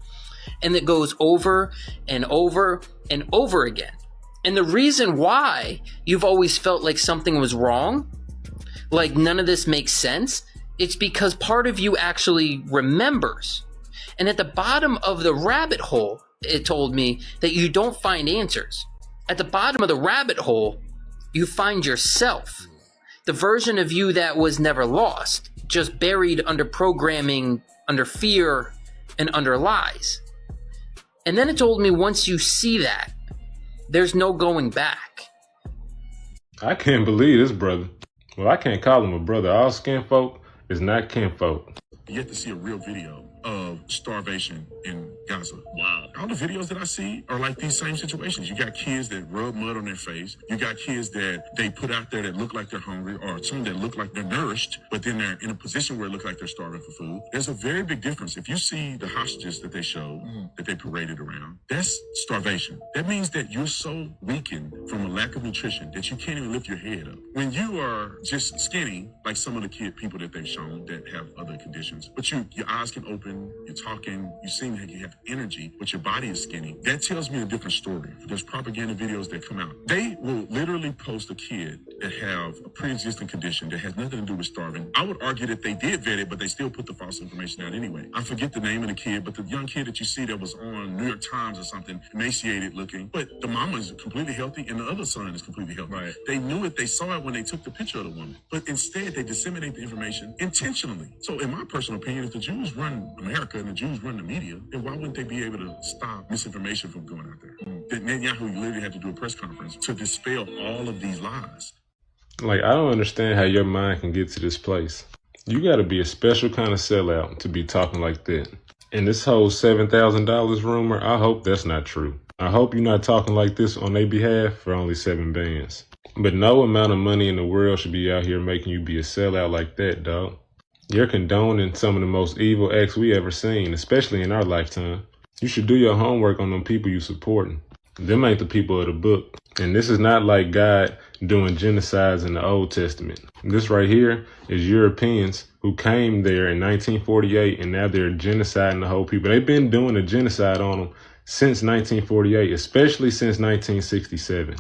and that goes over and over and over again. And the reason why you've always felt like something was wrong, like none of this makes sense, it's because part of you actually remembers. And at the bottom of the rabbit hole, it told me that you don't find answers. At the bottom of the rabbit hole, you find yourself, the version of you that was never lost, just buried under programming, under fear, and under lies. And then it told me once you see that, there's no going back. I can't believe this brother. Well, I can't call him a brother. All skin folk is not kinfolk. You get to see a real video of starvation in Gaza. Wow. All the videos that I see are like these same situations. You got kids that rub mud on their face. You got kids that they put out there that look like they're hungry, or some that look like they're nourished, but then they're in a position where it looks like they're starving for food. There's a very big difference. If you see the hostages that they showed, that they paraded around, that's starvation. That means that you're so weakened from a lack of nutrition that you can't even lift your head up. When you are just skinny, like some of the people that they've shown that have other conditions, but your eyes can open, you're talking, you seem like you have energy, but your body is skinny. That tells me a different story. There's propaganda videos that come out. They will literally post a kid that have a pre-existing condition that has nothing to do with starving. I would argue that they did vet it, but they still put the false information out anyway. I forget the name of the kid, but the young kid that you see that was on New York Times or something, emaciated looking, but the mama is completely healthy and the other son is completely healthy. Right. They knew it, they saw it when they took the picture of the woman, but instead they disseminate the information intentionally. So in my personal opinion, if the Jews run America and the Jews run the media, then why wouldn't they be able to stop misinformation from going out there? That Netanyahu literally had to do a press conference to dispel all of these lies. Like, I don't understand how your mind can get to this place. You gotta be a special kind of sellout to be talking like that. And this whole $7,000 rumor, I hope that's not true. I hope you're not talking like this on their behalf for only 7 bands. But no amount of money in the world should be out here making you be a sellout like that, dog. You're condoning some of the most evil acts we ever seen, especially in our lifetime. You should do your homework on them people you supporting. Them ain't the people of the book. And this is not like God doing genocides in the Old Testament. This right here is Europeans who came there in 1948 and now they're genociding the whole people. They've been doing a genocide on them since 1948, especially since 1967.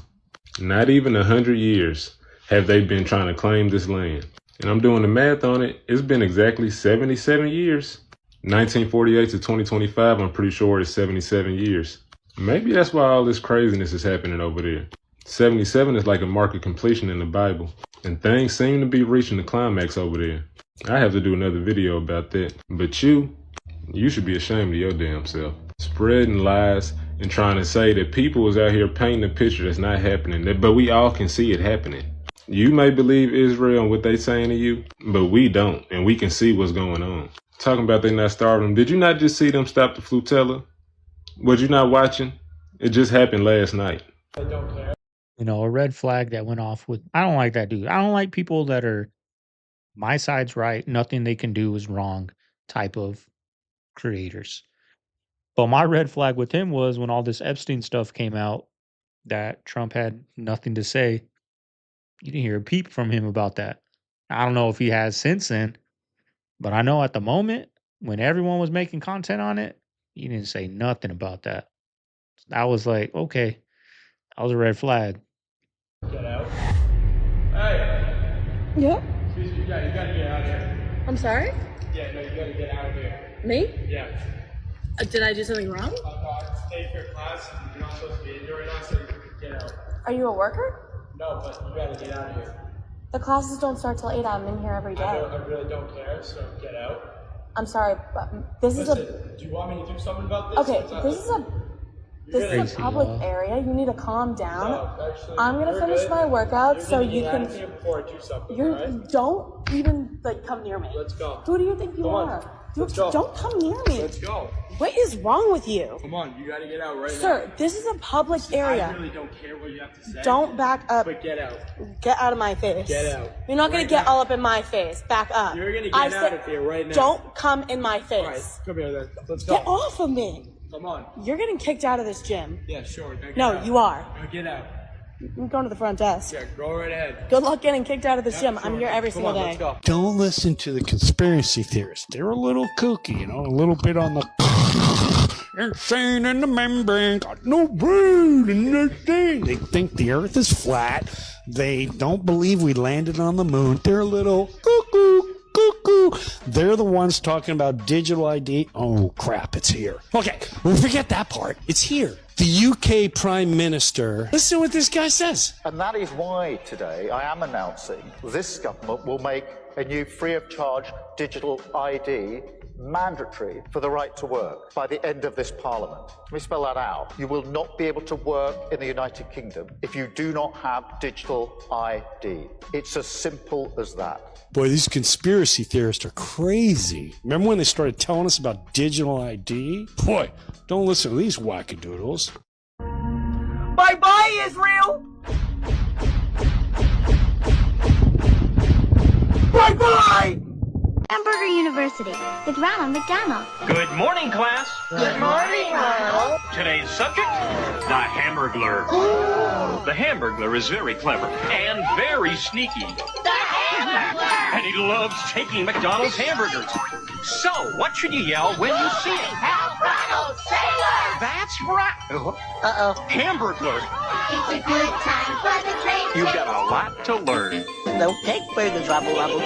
Not even 100 years have they been trying to claim this land. And I'm doing the math on it. It's been exactly 77 years. 1948 to 2025, I'm pretty sure it's 77 years. Maybe that's why all this craziness is happening over there. 77 is like a mark of completion in the Bible. And things seem to be reaching the climax over there. I have to do another video about that. But you should be ashamed of your damn self. Spreading lies and trying to say that people is out here painting a picture that's not happening. But we all can see it happening. You may believe Israel and what they saying to you, but we don't. And we can see what's going on. Talking about they not starving. Did you not just see them stop the flotilla? Was you not watching? It just happened last night. I don't care. You know, a red flag that went off with, I don't like that dude. I don't like people that are, my side's right, nothing they can do is wrong type of creators. But my red flag with him was when all this Epstein stuff came out that Trump had nothing to say. You didn't hear a peep from him about that. I don't know if he has since then, but I know at the moment when everyone was making content on it, he didn't say nothing about that. I was like, okay, that was a red flag. Get out. Hey. Yep. Excuse me, you gotta get out of here. I'm sorry? Yeah, no, you gotta get out of here. Me? Yeah. Did I do something wrong? No, I stayed for class. You're not supposed to be in here right now, so you get out. Are you a worker? No, but you gotta get out of here. The classes don't start till 8. I'm in here every day. I really don't care, so get out. I'm sorry, but this is a... Do you want me to do something about this? Okay, this is a public area. You need to calm down. No, actually, I'm gonna finish my workout so you can... Before I do something, You right? don't even come near me. Let's go. Who do you think you are? Let's go. Don't come near me. Let's go. What is wrong with you? Come on, you gotta get out right now. Sir, this is a public area. I really don't care what you have to say. Don't back up. But get out. Get out of my face. Get out. You're not gonna get all up in my face. Back up. You're gonna get out of here right now. Don't come in my face. All right, come here then. Let's go. Get off of me. Come on. You're getting kicked out of this gym. Yeah, sure. No, you are. Get out. I'm going to the front desk. Yeah, go right ahead. Good luck getting kicked out of this gym. I'm here every single day. Let's go. Don't listen to the conspiracy theorists. They're a little kooky, a little bit on the insane in the membrane, got no brain in their thing. They think the earth is flat. They don't believe we landed on the moon. They're a little cuckoo. They're the ones talking about digital ID. Oh, crap, it's here. Okay, well, forget that part. It's here. The UK Prime Minister. Listen to what this guy says. And that is why today I am announcing this government will make a new free of charge digital ID mandatory for the right to work by the end of this Parliament. Let me spell that out. You will not be able to work in the United Kingdom if you do not have digital ID. It's as simple as that. Boy, these conspiracy theorists are crazy. Remember when they started telling us about digital ID? Boy, don't listen to these wackadoodles. Bye-bye, Israel! Bye-bye! Hamburger University with Ronald McDonald. Good morning, class. Good morning, Ronald. Today's subject, the Hamburglar. The Hamburglar is very clever and very sneaky. The Hamburglar! And he loves taking McDonald's hamburgers. So, what should you yell when you see it? Help Ronald, sailor! That's right. Uh-oh. Hamburglar. It's a good time for the train. You've got a lot to learn. No cake burgers, Rubble Rubble.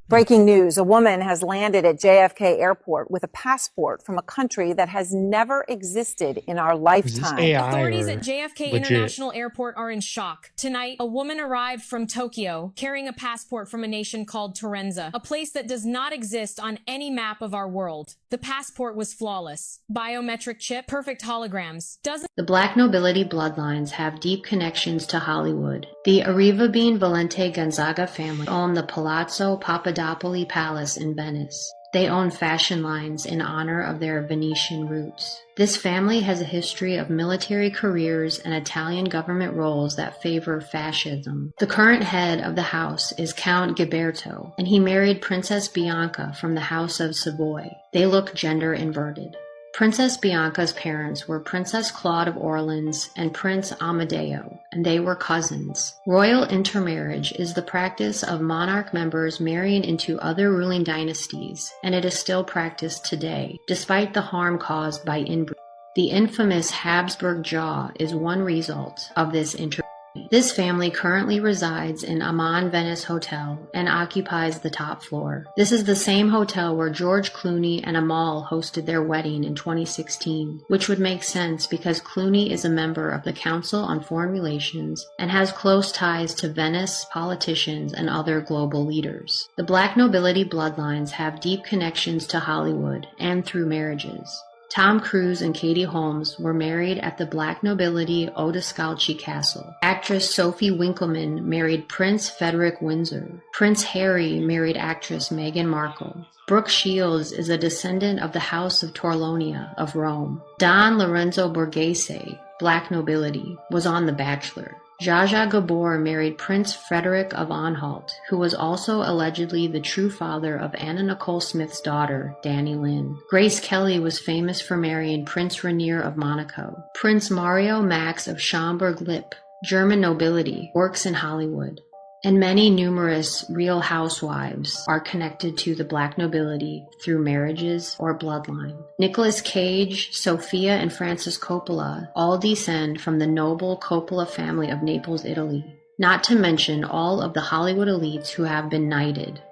Breaking news. A woman has landed at JFK Airport with a passport from a country that has never existed in our lifetime. Authorities at JFK International Airport are in shock. Tonight, a woman arrived from Tokyo carrying a passport from a nation called Terenza, a place that does not exist on any map of our world. The passport was flawless. Biometric chip, perfect holograms. The Black nobility bloodlines have deep connections to Hollywood. The Arrivabene Valente Gonzaga family own the Palazzo Papadopoli Palace in Venice. They own fashion lines in honor of their Venetian roots. This family has a history of military careers and Italian government roles that favor fascism. The current head of the house is Count Ghiberto, and he married Princess Bianca from the House of Savoy. They look gender inverted. Princess Bianca's parents were Princess Claude of Orleans and Prince Amadeo, and they were cousins. Royal intermarriage is the practice of monarch members marrying into other ruling dynasties, and it is still practiced today, despite the harm caused by inbreeding. The infamous Habsburg jaw is one result of this intermarriage. This family currently resides in Aman Venice Hotel and occupies the top floor. This is the same hotel where George Clooney and Amal hosted their wedding in 2016, which would make sense because Clooney is a member of the Council on Foreign Relations and has close ties to Venice, politicians, and other global leaders. The Black nobility bloodlines have deep connections to Hollywood and through marriages. Tom Cruise and Katie Holmes were married at the Black nobility Odescalchi Castle. Actress Sophie Winkleman married Prince Frederick Windsor. Prince Harry married actress Meghan Markle. Brooke Shields is a descendant of the House of Torlonia of Rome. Don Lorenzo Borghese, Black nobility, was on The Bachelor. Zsa Zsa Gabor married Prince Frederick of Anhalt, who was also allegedly the true father of Anna Nicole Smith's daughter, Danny Lynn. Grace Kelly was famous for marrying Prince Rainier of Monaco. Prince Mario Max of Schaumburg-Lippe, German nobility, works in Hollywood. And many numerous Real Housewives are connected to the Black nobility through marriages or bloodline. Nicolas Cage, Sofia, and Francis Coppola all descend from the noble Coppola family of Naples, Italy. Not to mention all of the Hollywood elites who have been knighted.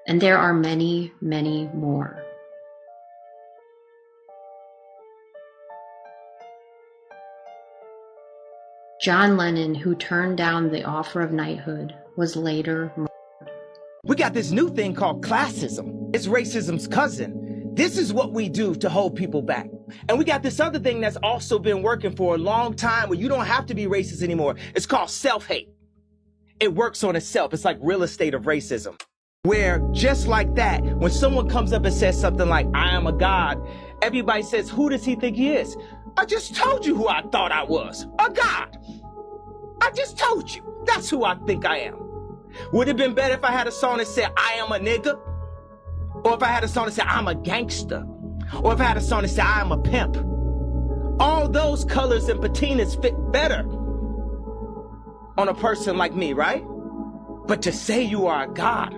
And there are many, many more. John Lennon, who turned down the offer of knighthood, was later murdered. We got this new thing called classism. It's racism's cousin. This is what we do to hold people back. And we got this other thing that's also been working for a long time where you don't have to be racist anymore. It's called self-hate. It works on itself. It's like real estate of racism. Where just like that, when someone comes up and says something like, I am a god, everybody says, who does he think he is? I just told you who I thought I was, a god. I just told you. That's who I think I am. Would it have been better if I had a song that said, I am a nigga? Or if I had a song that said, I'm a gangster? Or if I had a song that said, I am a pimp? All those colors and patinas fit better on a person like me, right? But to say you are a god,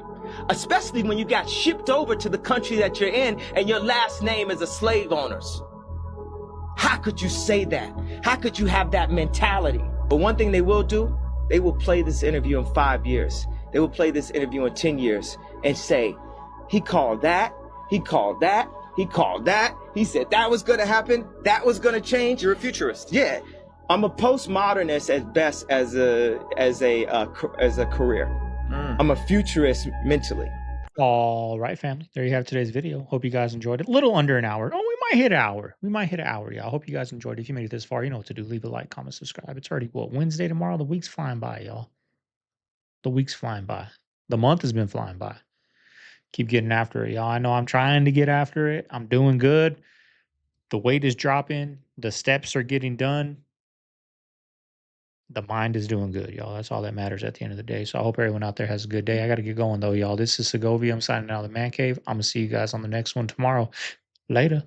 especially when you got shipped over to the country that you're in and your last name is a slave owner's. How could you say that? How could you have that mentality? But one thing they will do, they will play this interview in 5 years. They will play this interview in 10 years and say, he called that, he called that, he called that, he said that was gonna happen, that was gonna change. You're a futurist. Yeah. I'm a postmodernist at best as a career. I'm a futurist mentally. All right, family. There you have today's video. Hope you guys enjoyed it. A little under an hour. Oh, we might hit an hour. We might hit an hour, y'all. Hope you guys enjoyed it. If you made it this far, you know what to do. Leave a like, comment, subscribe. It's already, what, Wednesday tomorrow? The week's flying by, y'all. The week's flying by. The month has been flying by. Keep getting after it, y'all. I know I'm trying to get after it. I'm doing good. The weight is dropping. The steps are getting done. The mind is doing good, y'all. That's all that matters at the end of the day. So I hope everyone out there has a good day. I got to get going, though, y'all. This is Segovia. I'm signing out of the man cave. I'm going to see you guys on the next one tomorrow. Later.